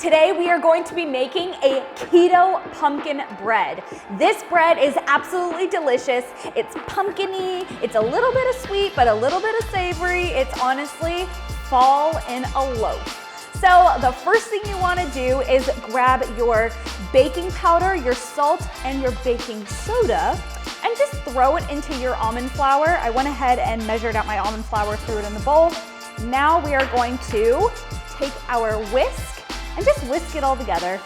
Today we are going to be making a keto pumpkin bread. This bread is absolutely delicious. It's pumpkin-y, it's a little bit of sweet, but a little bit of savory. It's honestly fall in a loaf. So the first thing you want to do is grab your baking powder, your salt, and your baking soda, and just throw it into your almond flour. I went ahead and measured out my almond flour, threw it in the bowl. Now we are going to take our whisk and just whisk it all together.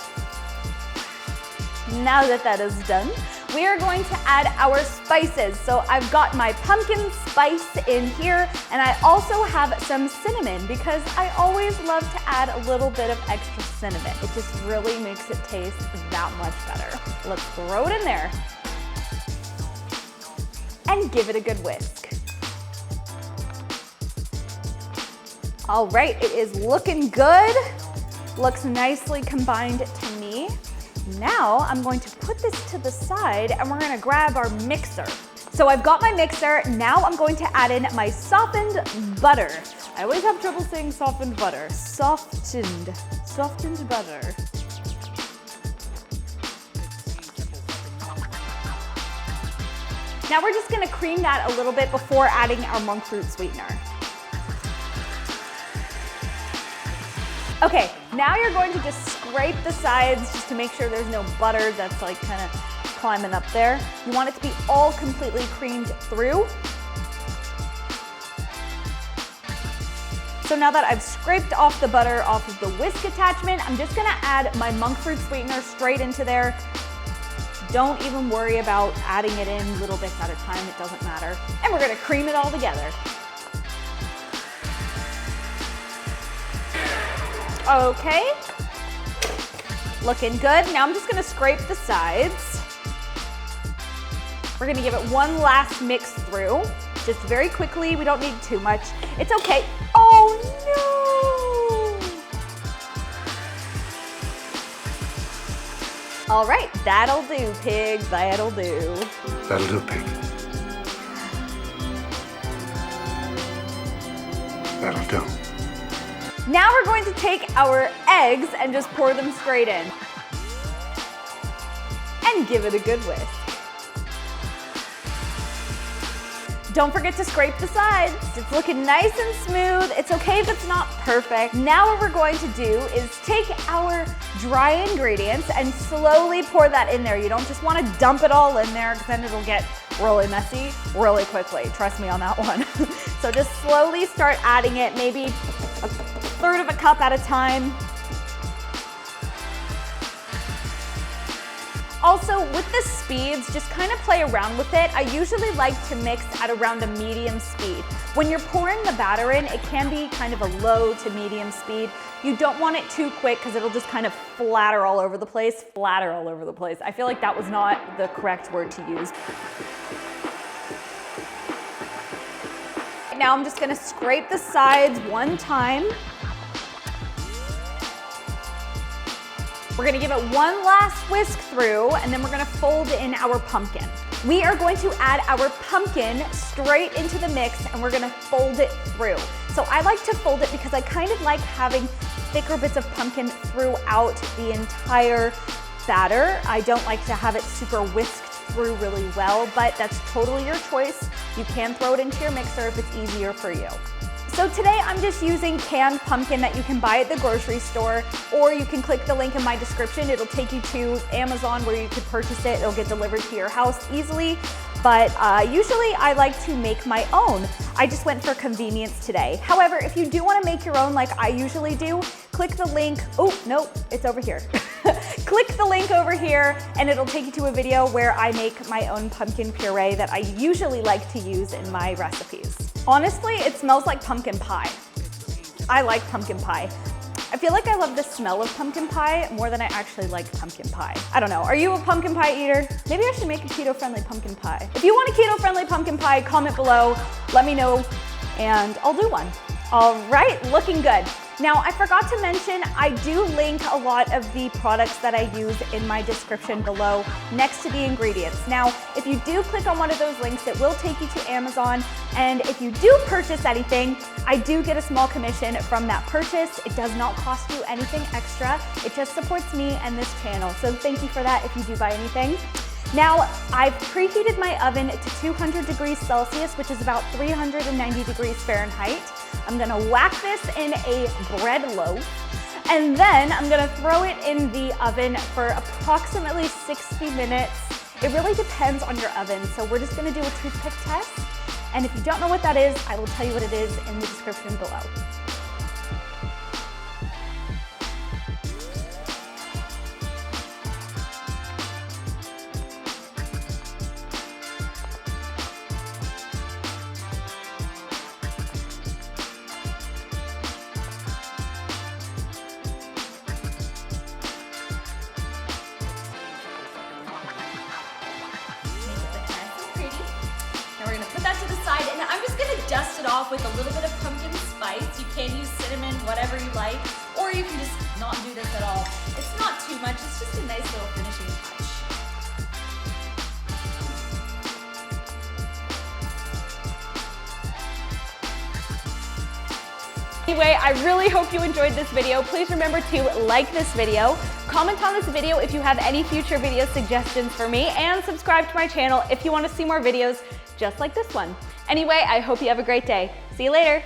Now that that is done, we are going to add our spices. So I've got my pumpkin spice in here, and I also have some cinnamon because I always love to add a little bit of extra cinnamon. It just really makes it taste that much better. Let's throw it in there and give it a good whisk. All right, it is looking good. Looks nicely combined to me. Now I'm going to put this to the side and we're gonna grab our mixer. So I've got my mixer. Now I'm going to add in my softened butter. I always have trouble saying softened butter. Softened butter. Now we're just gonna cream that a little bit before adding our monk fruit sweetener. Okay, now you're going to just scrape the sides just to make sure there's no butter that's like kind of climbing up there. You want it to be all completely creamed through. So now that I've scraped off the butter off of the whisk attachment, I'm just gonna add my monk fruit sweetener straight into there. Don't even worry about adding it in little bits at a time, it doesn't matter. And we're gonna cream it all together. Okay, looking good. Now I'm just gonna scrape the sides. We're gonna give it one last mix through, just very quickly. We don't need too much. It's okay. Oh no! All right, that'll do, pig, that'll do. That'll do, pig. That'll do. Now we're going to take our eggs and just pour them straight in. And give it a good whisk. Don't forget to scrape the sides. It's looking nice and smooth. It's okay if it's not perfect. Now what we're going to do is take our dry ingredients and slowly pour that in there. You don't just want to dump it all in there because then it'll get really messy really quickly. Trust me on that one. So just slowly start adding it, maybe a third of a cup at a time. Also, with the speeds, just kind of play around with it. I usually like to mix at around a medium speed. When you're pouring the batter in, it can be kind of a low to medium speed. You don't want it too quick because it'll just kind of flatter all over the place. Flatter all over the place. I feel like that was not the correct word to use. Now I'm just gonna scrape the sides one time. We're gonna give it one last whisk through, and then we're gonna fold in our pumpkin. We are going to add our pumpkin straight into the mix, and we're gonna fold it through. So I like to fold it because I kind of like having thicker bits of pumpkin throughout the entire batter. I don't like to have it super whisked through really well, but that's totally your choice. You can throw it into your mixer if it's easier for you. So today I'm just using canned pumpkin that you can buy at the grocery store, or you can click the link in my description. It'll take you to Amazon where you could purchase it. It'll get delivered to your house easily. But usually I like to make my own. I just went for convenience today. However, if you do want to make your own like I usually do, click the link. Oh, no, it's over here. Click the link over here and it'll take you to a video where I make my own pumpkin puree that I usually like to use in my recipes. Honestly, it smells like pumpkin pie. I like pumpkin pie. I feel like I love the smell of pumpkin pie more than I actually like pumpkin pie. I don't know, are you a pumpkin pie eater? Maybe I should make a keto-friendly pumpkin pie. If you want a keto-friendly pumpkin pie, comment below, let me know, and I'll do one. All right, looking good. Now, I forgot to mention, I do link a lot of the products that I use in my description below next to the ingredients. Now, if you do click on one of those links, it will take you to Amazon. And if you do purchase anything, I do get a small commission from that purchase. It does not cost you anything extra. It just supports me and this channel. So thank you for that if you do buy anything. Now, I've preheated my oven to 200 degrees Celsius, which is about 390 degrees Fahrenheit. I'm gonna whack this in a bread loaf, and then I'm gonna throw it in the oven for approximately 60 minutes. It really depends on your oven, so we're just gonna do a toothpick test. And if you don't know what that is, I will tell you what it is in the description below. We're gonna put that to the side, and I'm just gonna dust it off with a little bit of pumpkin spice. You can use cinnamon, whatever you like, or you can just not do this at all. It's not too much, it's just a nice little finishing touch. Anyway, I really hope you enjoyed this video. Please remember to like this video, comment on this video if you have any future video suggestions for me, and subscribe to my channel if you want to see more videos just like this one. Anyway, I hope you have a great day. See you later.